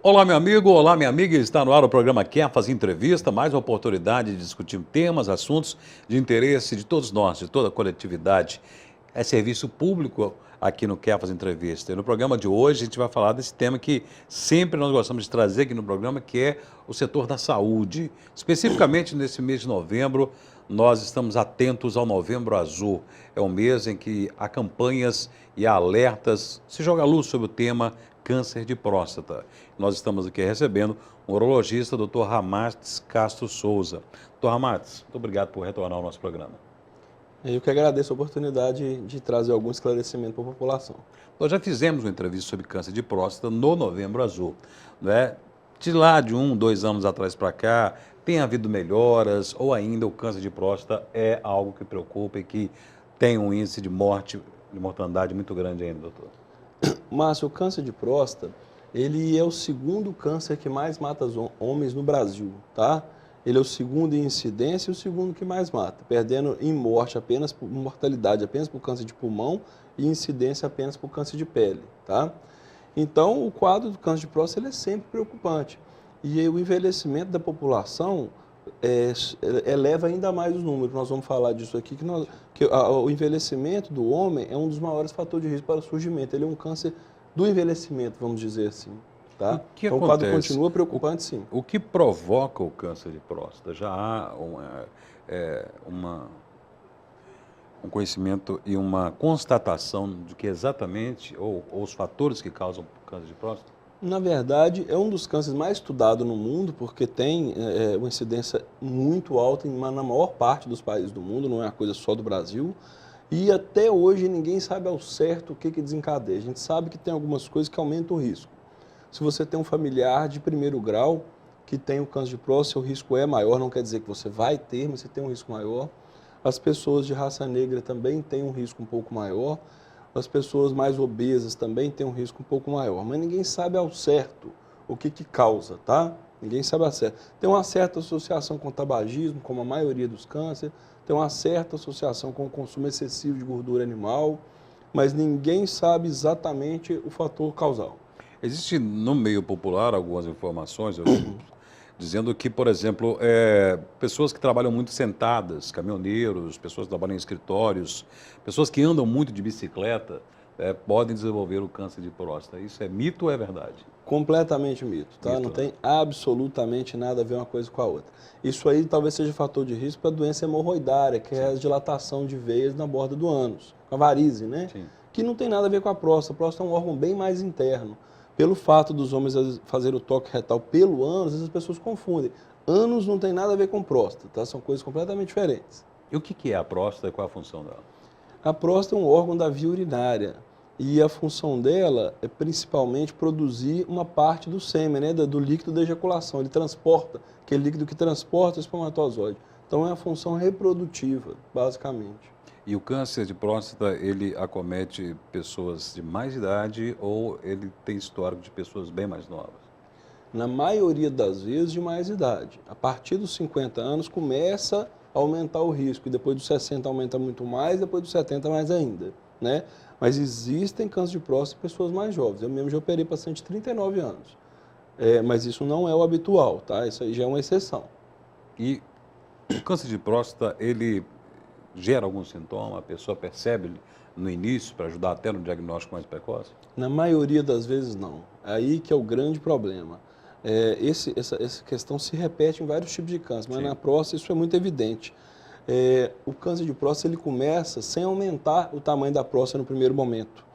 Olá, meu amigo, olá, minha amiga. Está no ar o programa Quer Fazer Entrevista, mais uma oportunidade de discutir temas, assuntos de interesse de todos nós, de toda a coletividade. É serviço público aqui no Quer Fazer Entrevista. E no programa de hoje a gente vai falar desse tema que sempre nós gostamos de trazer aqui no programa, que é o setor da saúde. Especificamente nesse mês de novembro, nós estamos atentos ao Novembro Azul. É um mês em que há campanhas e há alertas, se joga luz sobre o tema câncer de próstata. Nós estamos aqui recebendo o urologista, Dr. Ramats Castro Souza. Dr. Ramats, muito obrigado por retornar ao nosso programa. Eu que agradeço a oportunidade de trazer algum esclarecimento para a população. Nós já fizemos uma entrevista sobre câncer de próstata no Novembro Azul, né? De lá de 2 anos atrás para cá, tem havido melhoras ou ainda o câncer de próstata é algo que preocupa e que tem um índice de mortandade muito grande ainda, doutor? Márcio, o câncer de próstata, ele é o segundo câncer que mais mata os homens no Brasil, tá? Ele é o segundo em incidência e o segundo que mais mata, perdendo em mortalidade apenas por câncer de pulmão e incidência apenas por câncer de pele, tá? Então, o quadro do câncer de próstata ele é sempre preocupante. E o envelhecimento da população eleva ainda mais os números. Nós vamos falar disso aqui, o envelhecimento do homem é um dos maiores fatores de risco para o surgimento. Ele é um câncer do envelhecimento, vamos dizer assim. Tá? Então, o quadro continua preocupante, sim. O que provoca o câncer de próstata? Já há um conhecimento e uma constatação de que exatamente, ou os fatores que causam câncer de próstata? Na verdade, é um dos cânceres mais estudados no mundo, porque tem uma incidência muito alta na maior parte dos países do mundo, não é uma coisa só do Brasil. E até hoje ninguém sabe ao certo o que desencadeia. A gente sabe que tem algumas coisas que aumentam o risco. Se você tem um familiar de primeiro grau que tem o câncer de próstata, o risco é maior, não quer dizer que você vai ter, mas você tem um risco maior. As pessoas de raça negra também têm um risco um pouco maior. As pessoas mais obesas também têm um risco um pouco maior, mas ninguém sabe ao certo o que causa, tá? Ninguém sabe ao certo. Tem uma certa associação com o tabagismo, como a maioria dos cânceres, tem uma certa associação com o consumo excessivo de gordura animal, mas ninguém sabe exatamente o fator causal. Existe no meio popular algumas informações dizendo que, por exemplo, pessoas que trabalham muito sentadas, caminhoneiros, pessoas que trabalham em escritórios, pessoas que andam muito de bicicleta, podem desenvolver o câncer de próstata. Isso é mito ou é verdade? Completamente mito, tá? Mito. Não tem absolutamente nada a ver uma coisa com a outra. Isso aí talvez seja fator de risco para a doença hemorroidária, que é a dilatação de veias na borda do ânus, a varize, né? Sim. Que não tem nada a ver com a próstata. A próstata é um órgão bem mais interno. Pelo fato dos homens fazerem o toque retal pelo ânus, as pessoas confundem. Ânus não tem nada a ver com próstata, tá? São coisas completamente diferentes. E o que é a próstata e qual é a função dela? A próstata é um órgão da via urinária e a função dela é principalmente produzir uma parte do sêmen, né, do líquido da ejaculação. Ele transporta, aquele líquido que transporta o espermatozoide. Então é a função reprodutiva, basicamente. E o câncer de próstata, ele acomete pessoas de mais idade ou ele tem histórico de pessoas bem mais novas? Na maioria das vezes, de mais idade. A partir dos 50 anos, começa a aumentar o risco. E depois dos 60 aumenta muito mais, depois dos 70 mais ainda, né? Mas existem câncer de próstata em pessoas mais jovens. Eu mesmo já operei paciente de 39 anos. Mas isso não é o habitual, tá? Isso aí já é uma exceção. E o câncer de próstata, ele gera algum sintoma? A pessoa percebe no início para ajudar até no diagnóstico mais precoce? Na maioria das vezes, não. Aí que é o grande problema. Essa questão se repete em vários tipos de câncer, mas Sim. na próstata isso é muito evidente. O câncer de próstata ele começa sem aumentar o tamanho da próstata no primeiro momento.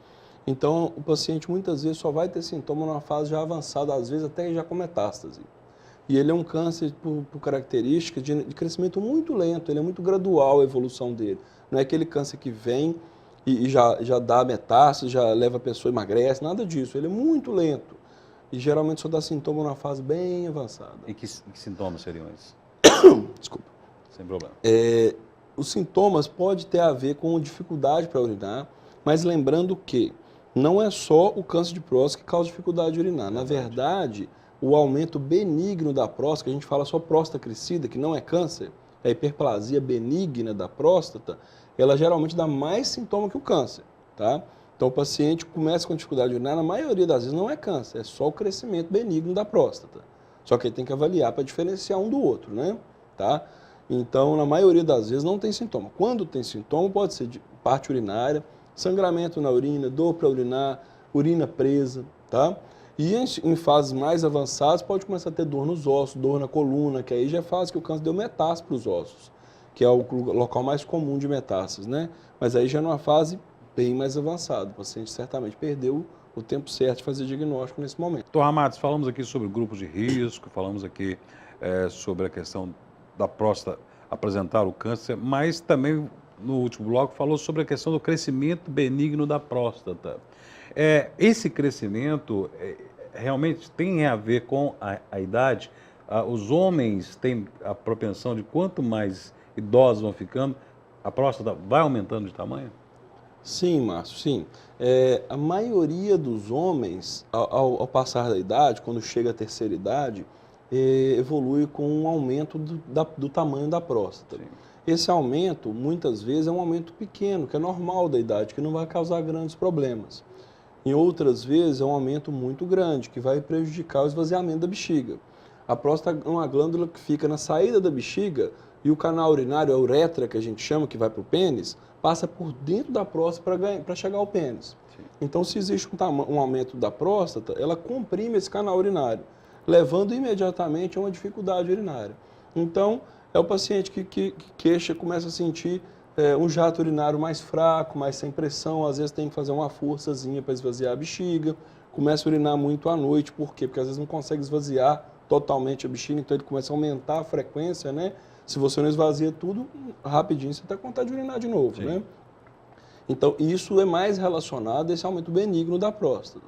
Então, o paciente muitas vezes só vai ter sintoma numa fase já avançada, às vezes até já com metástase. E ele é um câncer por características de crescimento muito lento, ele é muito gradual a evolução dele. Não é aquele câncer que vem e já dá metástase, já leva a pessoa emagrece, nada disso. Ele é muito lento e geralmente só dá sintoma numa fase bem avançada. E que sintomas seriam esses? Desculpa. Sem problema. Os sintomas podem ter a ver com dificuldade para urinar, mas lembrando que não é só o câncer de próstata que causa dificuldade de urinar. Na verdade, o aumento benigno da próstata, que a gente fala só próstata crescida, que não é câncer, é a hiperplasia benigna da próstata, ela geralmente dá mais sintoma que o câncer, tá? Então o paciente começa com dificuldade urinária, na maioria das vezes não é câncer, é só o crescimento benigno da próstata. Só que ele tem que avaliar para diferenciar um do outro, né? Tá? Então, na maioria das vezes não tem sintoma. Quando tem sintoma, pode ser de parte urinária, sangramento na urina, dor para urinar, urina presa, tá? E em fases mais avançadas pode começar a ter dor nos ossos, dor na coluna, que aí já é fase que o câncer deu metástase para os ossos, que é o local mais comum de metástases, né? Mas aí já numa fase bem mais avançada. O paciente certamente perdeu o tempo certo de fazer diagnóstico nesse momento. Doutor Ramades, falamos aqui sobre grupos de risco, falamos aqui sobre a questão da próstata apresentar o câncer, mas também no último bloco falou sobre a questão do crescimento benigno da próstata. Esse crescimento realmente tem a ver com a idade? Os homens têm a propensão de quanto mais idosos vão ficando, a próstata vai aumentando de tamanho? Sim, Márcio, sim. A maioria dos homens, ao passar da idade, quando chega à terceira idade, evolui com um aumento do tamanho da próstata. Sim. Esse aumento, muitas vezes, é um aumento pequeno, que é normal da idade, que não vai causar grandes problemas. Em outras vezes, é um aumento muito grande, que vai prejudicar o esvaziamento da bexiga. A próstata é uma glândula que fica na saída da bexiga e o canal urinário, a uretra, que a gente chama, que vai para o pênis, passa por dentro da próstata para chegar ao pênis. Sim. Então, se existe um aumento da próstata, ela comprime esse canal urinário, levando imediatamente a uma dificuldade urinária. Então, é o paciente que queixa, começa a sentir um jato urinário mais fraco, mais sem pressão, às vezes tem que fazer uma forçazinha para esvaziar a bexiga, começa a urinar muito à noite, por quê? Porque às vezes não consegue esvaziar totalmente a bexiga, então ele começa a aumentar a frequência, né? Se você não esvazia tudo, rapidinho você está com vontade de urinar de novo, Sim. né? Então, isso é mais relacionado a esse aumento benigno da próstata.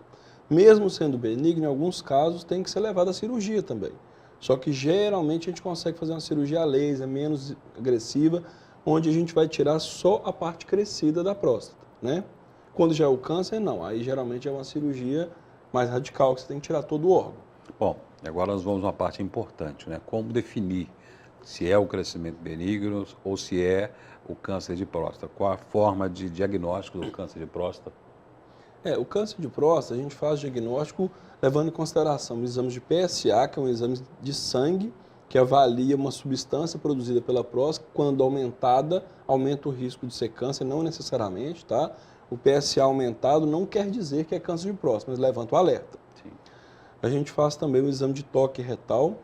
Mesmo sendo benigno, em alguns casos tem que ser levado à cirurgia também. Só que geralmente a gente consegue fazer uma cirurgia a laser, menos agressiva, onde a gente vai tirar só a parte crescida da próstata, né? Quando já é o câncer, não. Aí geralmente é uma cirurgia mais radical, que você tem que tirar todo o órgão. Bom, agora nós vamos a uma parte importante, né? Como definir se é o crescimento benigno ou se é o câncer de próstata? Qual a forma de diagnóstico do câncer de próstata? O câncer de próstata, a gente faz diagnóstico levando em consideração o exame de PSA, que é um exame de sangue, que avalia uma substância produzida pela próstata, quando aumentada, aumenta o risco de ser câncer, não necessariamente, tá? O PSA aumentado não quer dizer que é câncer de próstata, mas levanta o alerta. Sim. A gente faz também o exame de toque retal,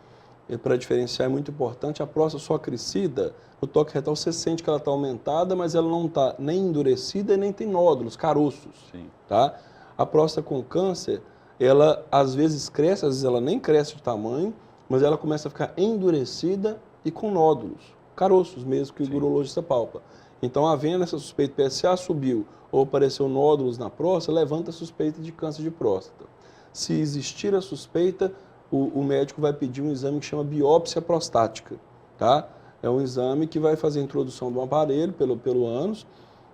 para diferenciar é muito importante, a próstata só crescida, o toque retal você sente que ela está aumentada, mas ela não está nem endurecida e nem tem nódulos, caroços. Sim. Tá? A próstata com câncer, ela às vezes cresce, às vezes ela nem cresce de tamanho, mas ela começa a ficar endurecida e com nódulos, caroços mesmo, que Sim. o urologista palpa. Então, havendo essa suspeita, PSA subiu ou apareceu nódulos na próstata, levanta a suspeita de câncer de próstata. Se existir a suspeita, o médico vai pedir um exame que chama biópsia prostática, tá? É um exame que vai fazer a introdução de um aparelho pelo ânus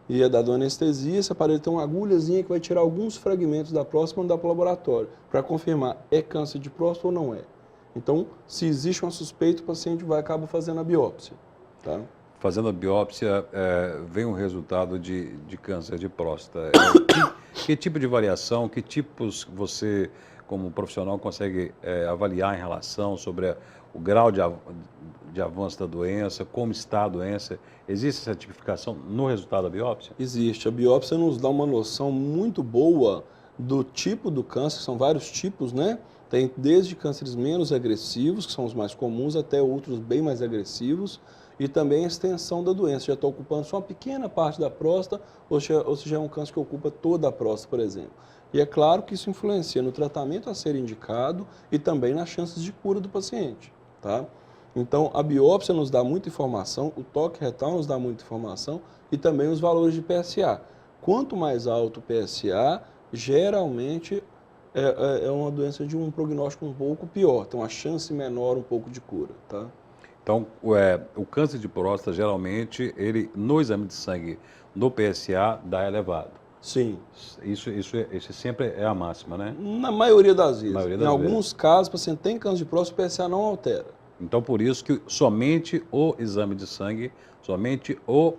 e é dado anestesia. Esse aparelho tem uma agulhazinha que vai tirar alguns fragmentos da próstata e mandar para o laboratório para confirmar é câncer de próstata ou não é. Então, se existe uma suspeita, o paciente acaba fazendo a biópsia, tá? Fazendo a biópsia, vem um resultado de câncer de próstata. Que tipo de variação, que tipos você, como profissional, consegue avaliar em relação sobre o grau de avanço da doença, como está a doença? Existe essa tipificação no resultado da biópsia? Existe. A biópsia nos dá uma noção muito boa do tipo do câncer, são vários tipos, né? Tem desde cânceres menos agressivos, que são os mais comuns, até outros bem mais agressivos, e também a extensão da doença. Já está ocupando só uma pequena parte da próstata, ou se já é um câncer que ocupa toda a próstata, por exemplo. E é claro que isso influencia no tratamento a ser indicado e também nas chances de cura do paciente, tá? Então, a biópsia nos dá muita informação, o toque retal nos dá muita informação e também os valores de PSA. Quanto mais alto o PSA, geralmente é uma doença de um prognóstico um pouco pior, tem uma chance menor um pouco de cura, tá? Então, o câncer de próstata, geralmente, ele no exame de sangue, no PSA, dá elevado. Sim. Isso sempre é a máxima, né? Na maioria das vezes. Em alguns casos, o paciente tem câncer de próstata, o PSA não altera. Então, por isso que somente o exame de sangue, somente o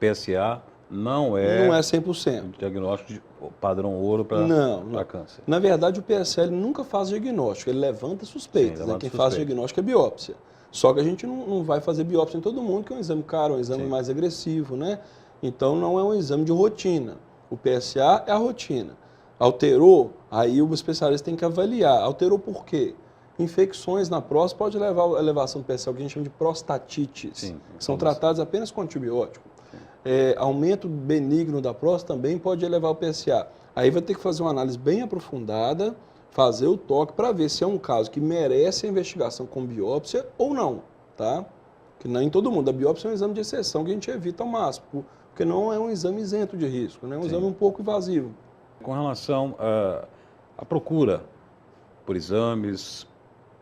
PSA Não Não é é um 100%. diagnóstico de padrão ouro Não, para não. câncer. Na verdade, o PSL nunca faz diagnóstico, ele levanta Sim, suspeitas. levanta Quem faz suspeita. diagnóstico é biópsia. Só que a gente não vai fazer biópsia em todo mundo, que é um exame caro, um exame Sim. mais agressivo, né? Então não é um exame de rotina. O PSA é a rotina. Alterou, aí o especialista tem que avaliar. Alterou por quê? Infecções na próstata pode levar à elevação do PSA, o que a gente chama de prostatites, Sim, que são inflamação. tratados apenas com antibiótico. Sim. Aumento benigno da próstata também pode elevar o PSA. Aí vai ter que fazer uma análise bem aprofundada, fazer o toque para ver se é um caso que merece a investigação com biópsia ou não, tá? Que não em todo mundo. A biópsia é um exame de exceção que a gente evita ao máximo, porque não é um exame isento de risco, né? É um Sim. exame um pouco invasivo. Com relação à procura por exames,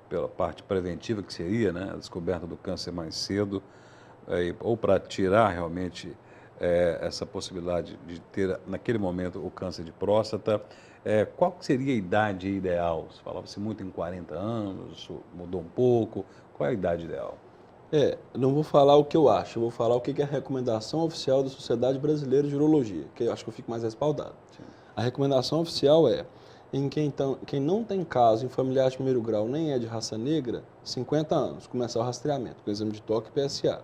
pela parte preventiva que seria, né, a descoberta do câncer mais cedo, ou para tirar realmente essa possibilidade de ter naquele momento o câncer de próstata, qual que seria a idade ideal? Você falava-se muito em 40 anos, isso mudou um pouco, qual é a idade ideal? Não vou falar o que eu acho, eu vou falar o que é a recomendação oficial da Sociedade Brasileira de Urologia, que eu acho que eu fico mais respaldado. Sim. A recomendação oficial é, quem não tem caso em familiar de primeiro grau nem é de raça negra, 50 anos, começar o rastreamento, com exame de toque e PSA.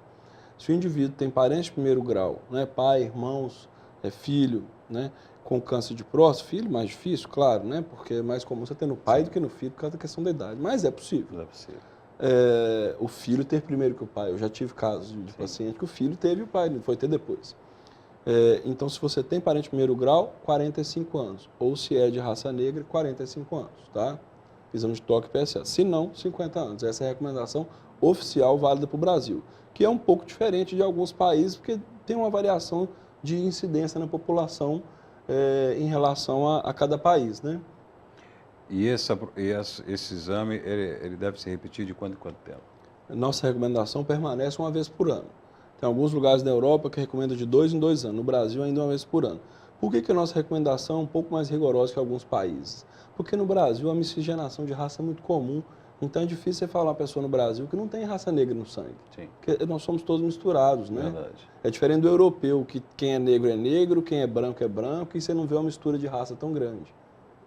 Se o indivíduo tem parente de primeiro grau, né, pai, irmãos, filho, né, com câncer de próstata, filho mais difícil, claro, né, porque é mais comum você ter no pai Sim. do que no filho, por causa da questão da idade, mas é possível. Não é possível. O filho ter primeiro que o pai. Eu já tive casos de paciente que o filho teve e o pai não foi ter depois. Então, se você tem parente de primeiro grau, 45 anos. Ou se é de raça negra, 45 anos, tá? Exame de toque e PSA. Se não, 50 anos. Essa é a recomendação oficial válida para o Brasil, que é um pouco diferente de alguns países, porque tem uma variação de incidência na população em relação a cada país, né? E esse exame, ele deve se repetir de quanto em quanto tempo? Nossa recomendação permanece uma vez por ano. Tem alguns lugares da Europa que recomendam de 2 em 2 anos. No Brasil, ainda uma vez por ano. Por que a nossa recomendação é um pouco mais rigorosa que alguns países? Porque no Brasil a miscigenação de raça é muito comum. Então é difícil você falar uma pessoa no Brasil que não tem raça negra no sangue. Sim. Porque nós somos todos misturados, né? Verdade. É diferente do europeu, que quem é negro, quem é branco, e você não vê uma mistura de raça tão grande,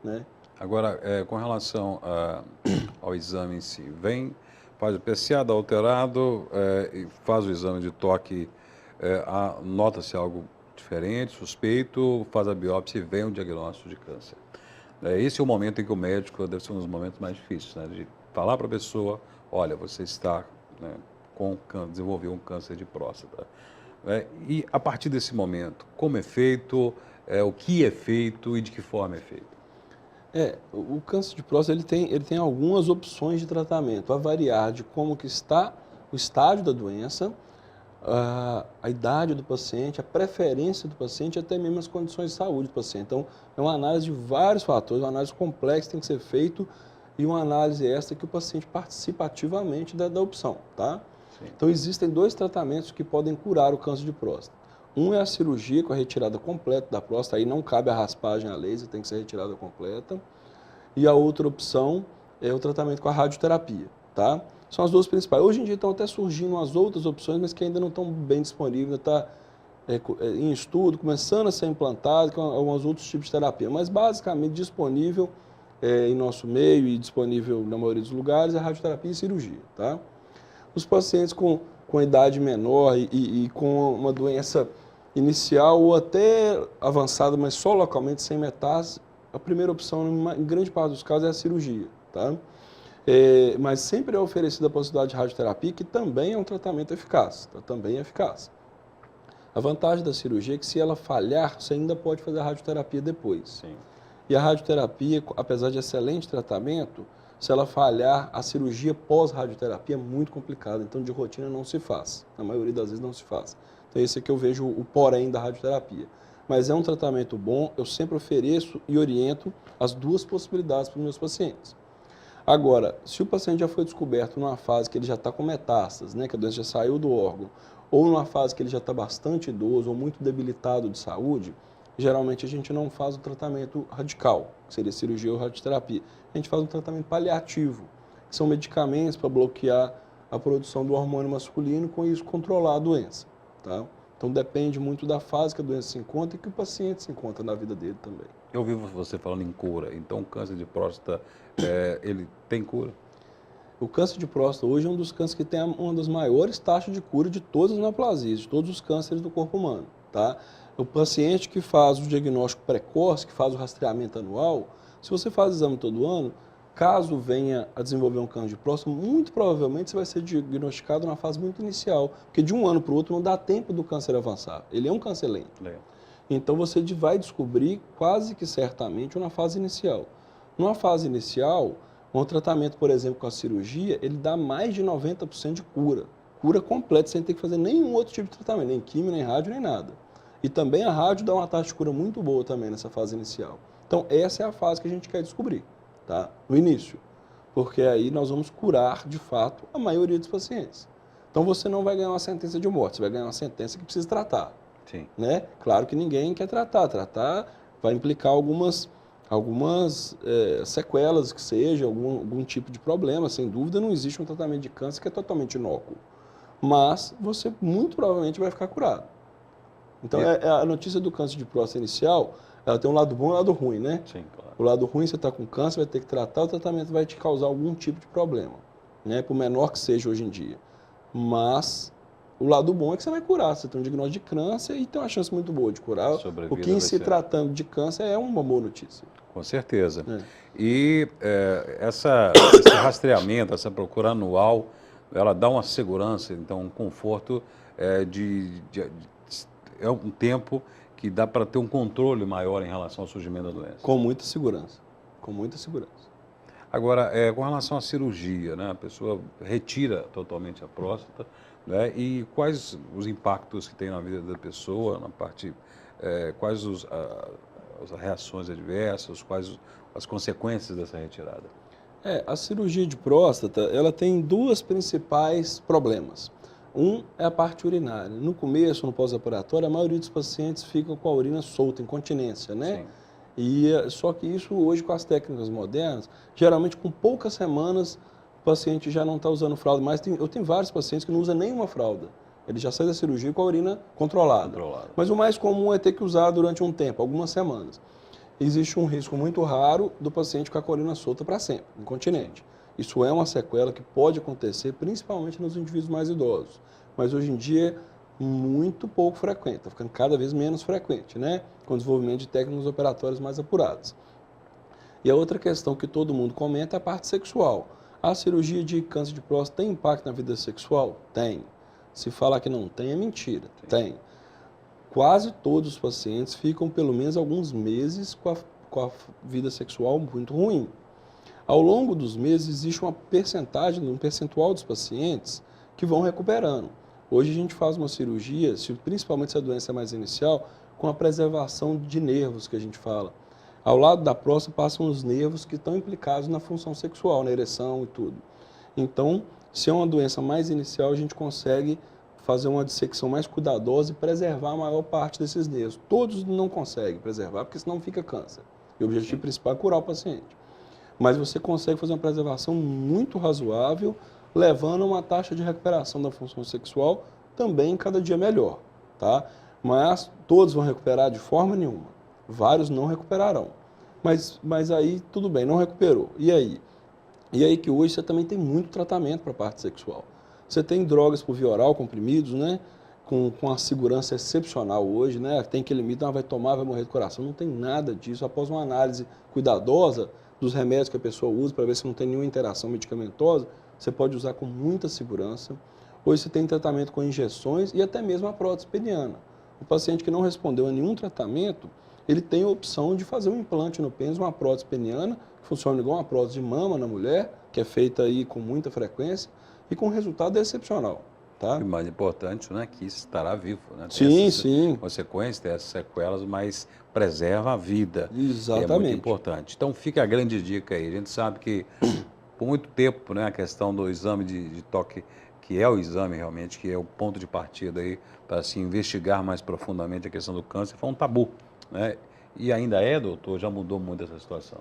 né? Agora, com relação ao exame em si, faz o PSA, dá alterado, e faz o exame de toque, nota-se algo diferente, suspeito, faz a biópsia e vem o diagnóstico de câncer. Esse é o momento em que o médico deve ser um dos momentos mais difíceis, né, de falar para a pessoa, olha, você está, né, desenvolveu um câncer de próstata. E a partir desse momento, como é feito, o que é feito e de que forma é feito? O câncer de próstata ele tem algumas opções de tratamento, a variar de como que está o estágio da doença, a idade do paciente, a preferência do paciente, até mesmo as condições de saúde do paciente. Então, é uma análise de vários fatores, uma análise complexa tem que ser feita e uma análise esta que o paciente participa ativamente da opção, tá? Sim. Então, existem 2 tratamentos que podem curar o câncer de próstata. Um é a cirurgia com a retirada completa da próstata, aí não cabe a raspagem a laser, tem que ser retirada completa. E a outra opção é o tratamento com a radioterapia, tá? São as 2 principais. Hoje em dia estão até surgindo as outras opções, mas que ainda não estão bem disponíveis, está em estudo, começando a ser implantado com alguns outros tipos de terapia. Mas basicamente disponível em nosso meio e disponível na maioria dos lugares é a radioterapia e cirurgia, tá? Os pacientes com idade menor e com uma doença inicial ou até avançada, mas só localmente, sem metástase, a primeira opção, em grande parte dos casos, é a cirurgia, tá? Mas sempre é oferecida a possibilidade de radioterapia, que também é um tratamento eficaz, tá? Também é eficaz. A vantagem da cirurgia é que se ela falhar, você ainda pode fazer a radioterapia depois. Sim. E a radioterapia, apesar de excelente tratamento, se ela falhar, a cirurgia pós-radioterapia é muito complicada, então de rotina não se faz. Na maioria das vezes não se faz. Então esse aqui eu vejo o porém da radioterapia. Mas é um tratamento bom, eu sempre ofereço e oriento as 2 possibilidades para os meus pacientes. Agora, se o paciente já foi descoberto numa fase que ele já está com metástase, né, que a doença já saiu do órgão, ou numa fase que ele já está bastante idoso ou muito debilitado de saúde, geralmente a gente não faz o tratamento radical, que seria cirurgia ou radioterapia. A gente faz um tratamento paliativo, que são medicamentos para bloquear a produção do hormônio masculino, com isso controlar a doença, tá? Então depende muito da fase que a doença se encontra e que o paciente se encontra na vida dele também. Eu ouvi você falando em cura, então o câncer de próstata, ele tem cura? O câncer de próstata hoje é um dos cânceres que tem uma das maiores taxas de cura de todas as neoplasias, de todos os cânceres do corpo humano, tá? O paciente que faz o diagnóstico precoce, que faz o rastreamento anual, se você faz exame todo ano, caso venha a desenvolver um câncer de próstata, muito provavelmente você vai ser diagnosticado na fase muito inicial, porque de um ano para o outro não dá tempo do câncer avançar. Ele é um câncer lento. Legal. Então você vai descobrir quase que certamente na fase inicial. Numa fase inicial, um tratamento, por exemplo, com a cirurgia, ele dá mais de 90% de cura. Cura completa, sem ter que fazer nenhum outro tipo de tratamento, nem químio, nem rádio, nem nada. E também a rádio dá uma taxa de cura muito boa também nessa fase inicial. Então essa é a fase que a gente quer descobrir, tá? No início. Porque aí nós vamos curar, de fato, a maioria dos pacientes. Então você não vai ganhar uma sentença de morte, você vai ganhar uma sentença que precisa tratar. Sim. Né? Claro que ninguém quer tratar. Tratar vai implicar algumas sequelas que seja, algum tipo de problema. Sem dúvida, não existe um tratamento de câncer que é totalmente inócuo. Mas você muito provavelmente vai ficar curado. Então, a notícia do câncer de próstata inicial, ela tem um lado bom e um lado ruim, né? Sim, claro. O lado ruim, você está com câncer, vai ter que tratar, o tratamento vai te causar algum tipo de problema, né? Por menor que seja hoje em dia. Mas o lado bom é que você vai curar. Você tem um diagnóstico de câncer e tem uma chance muito boa de curar. O que, em se tratando de câncer, é uma boa notícia. Com certeza. É. E esse rastreamento, essa procura anual, ela dá uma segurança, então um conforto é um tempo que dá para ter um controle maior em relação ao surgimento da doença. Com muita segurança. Com muita segurança. Agora, com relação à cirurgia, né, a pessoa retira totalmente a próstata, né, e quais os impactos que tem na vida da pessoa, na parte, quais as reações adversas, quais as consequências dessa retirada? A cirurgia de próstata, ela tem dois principais problemas. Um é a parte urinária. No começo, no pós-operatório, a maioria dos pacientes ficam com a urina solta, incontinência, né? Sim. Só que isso hoje, com as técnicas modernas, geralmente com poucas semanas, o paciente já não está usando fralda. Mas eu tenho vários pacientes que não usam nenhuma fralda. Ele já sai da cirurgia com a urina controlada. Mas o mais comum é ter que usar durante um tempo, algumas semanas. Existe um risco muito raro do paciente ficar com a urina solta para sempre, incontinente. Isso é uma sequela que pode acontecer principalmente nos indivíduos mais idosos. Mas hoje em dia é muito pouco frequente, está ficando cada vez menos frequente, né? Com o desenvolvimento de técnicas operatórias mais apuradas. E a outra questão que todo mundo comenta é a parte sexual. A cirurgia de câncer de próstata tem impacto na vida sexual? Tem. Se falar que não tem, é mentira. Sim. Tem. Quase todos os pacientes ficam pelo menos alguns meses com a vida sexual muito ruim. Ao longo dos meses, existe uma percentagem, um percentual dos pacientes que vão recuperando. Hoje a gente faz uma cirurgia, principalmente se a doença é mais inicial, com a preservação de nervos, que a gente fala. Ao lado da próstata passam os nervos que estão implicados na função sexual, na ereção e tudo. Então, se é uma doença mais inicial, a gente consegue fazer uma dissecção mais cuidadosa e preservar a maior parte desses nervos. Todos não conseguem preservar, porque senão fica câncer. E o objetivo principal é curar o paciente. Mas você consegue fazer uma preservação muito razoável, levando a uma taxa de recuperação da função sexual também cada dia melhor, tá? Mas todos vão recuperar de forma nenhuma. Vários não recuperarão. Mas aí, tudo bem, não recuperou. E aí? E aí que hoje você também tem muito tratamento para a parte sexual. Você tem drogas por via oral, comprimidos, né? Com uma segurança excepcional hoje, né? Tem aquele mito, vai tomar, vai morrer do coração. Não tem nada disso. Após uma análise cuidadosa dos remédios que a pessoa usa, para ver se não tem nenhuma interação medicamentosa, você pode usar com muita segurança. Hoje você tem tratamento com injeções e até mesmo a prótese peniana. O paciente que não respondeu a nenhum tratamento, ele tem a opção de fazer um implante no pênis, uma prótese peniana, que funciona igual uma prótese de mama na mulher, que é feita aí com muita frequência e com resultado excepcional. Tá? O mais importante, né, que estará vivo, né? Tem sim. Consequências, tem essas sequelas, mas preserva a vida. Exatamente. É muito importante. Então fica a grande dica aí. A gente sabe que por muito tempo, né, a questão do exame de toque, que é o exame realmente, que é o ponto de partida aí para se investigar mais profundamente a questão do câncer, foi um tabu, né? E ainda é, doutor, já mudou muito essa situação.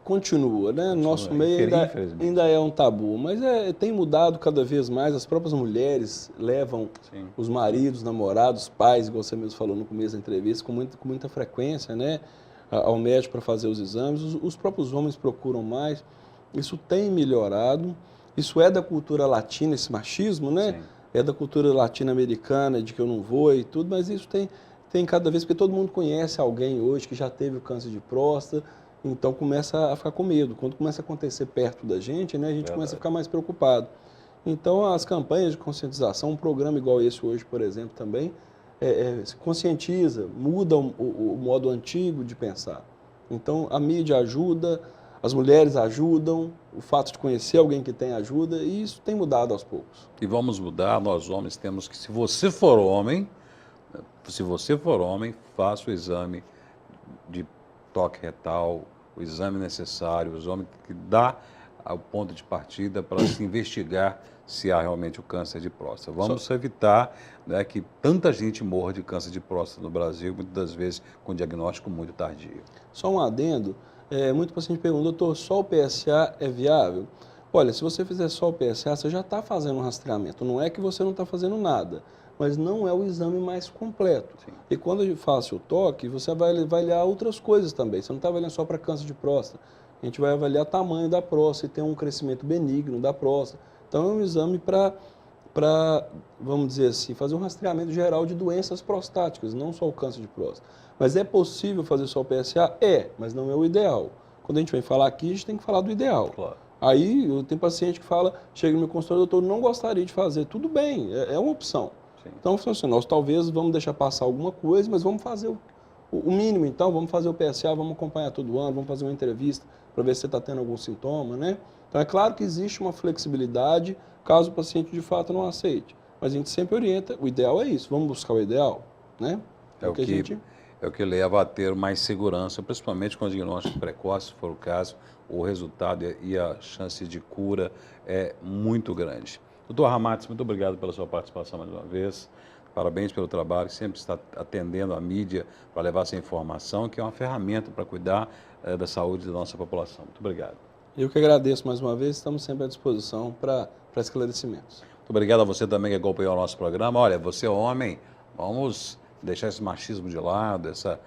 continua, né? Nosso meio ainda é um tabu, mas tem mudado cada vez mais. As próprias mulheres levam os maridos, namorados, pais, igual você mesmo falou no começo da entrevista, com muita frequência, né? Ao médico para fazer os exames. Os próprios homens procuram mais. Isso tem melhorado. Isso é da cultura latina, esse machismo, né? Sim. É da cultura latino-americana, de que eu não vou e tudo, mas isso tem cada vez, porque todo mundo conhece alguém hoje que já teve o câncer de próstata, então começa a ficar com medo. Quando começa a acontecer perto da gente, né, a gente começa a ficar mais preocupado. Então, as campanhas de conscientização, um programa igual esse hoje, por exemplo, também, se conscientiza, muda o modo antigo de pensar. Então, a mídia ajuda, as mulheres ajudam, o fato de conhecer alguém que tem ajuda, e isso tem mudado aos poucos. E vamos mudar, nós homens temos que, se você for homem, faça o exame de toque retal, o exame necessário, o exame que dá o ponto de partida para se investigar se há realmente o câncer de próstata. Vamos evitar, né, que tanta gente morra de câncer de próstata no Brasil, muitas das vezes com diagnóstico muito tardio. Só um adendo, muito paciente pergunta, doutor, só o PSA é viável? Olha, se você fizer só o PSA, você já está fazendo um rastreamento, não é que você não está fazendo nada, mas não é o exame mais completo. Sim. E quando eu faço o toque, você vai avaliar outras coisas também. Você não está avaliando só para câncer de próstata. A gente vai avaliar o tamanho da próstata, se tem um crescimento benigno da próstata. Então é um exame para, vamos dizer assim, fazer um rastreamento geral de doenças prostáticas, não só o câncer de próstata. Mas é possível fazer só o PSA? Mas não é o ideal. Quando a gente vem falar aqui, a gente tem que falar do ideal. Claro. Aí tem paciente que fala, chega no meu consultório, doutor, não gostaria de fazer. Tudo bem, é uma opção. Então, assim, nós talvez vamos deixar passar alguma coisa, mas vamos fazer o mínimo, então, vamos fazer o PSA, vamos acompanhar todo ano, vamos fazer uma entrevista para ver se você está tendo algum sintoma, né? Então, é claro que existe uma flexibilidade caso o paciente de fato não aceite, mas a gente sempre orienta, o ideal é isso, vamos buscar o ideal, né? É o que leva a ter mais segurança, principalmente com o diagnóstico precoce, se for o caso, o resultado e a chance de cura é muito grande. Doutor Ramades, muito obrigado pela sua participação mais uma vez. Parabéns pelo trabalho, sempre está atendendo a mídia para levar essa informação, que é uma ferramenta para cuidar da saúde da nossa população. Muito obrigado. Eu que agradeço mais uma vez, estamos sempre à disposição para esclarecimentos. Muito obrigado a você também que acompanhou o nosso programa. Olha, você é homem, vamos deixar esse machismo de lado, essa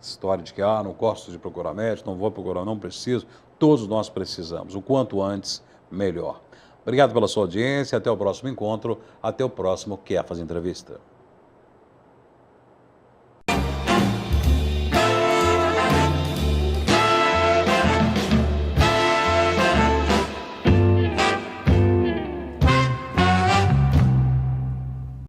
história de que não gosto de procurar médico, não vou procurar, não preciso. Todos nós precisamos, o quanto antes, melhor. Obrigado pela sua audiência, até o próximo encontro, até o próximo Quer Fazer Entrevista.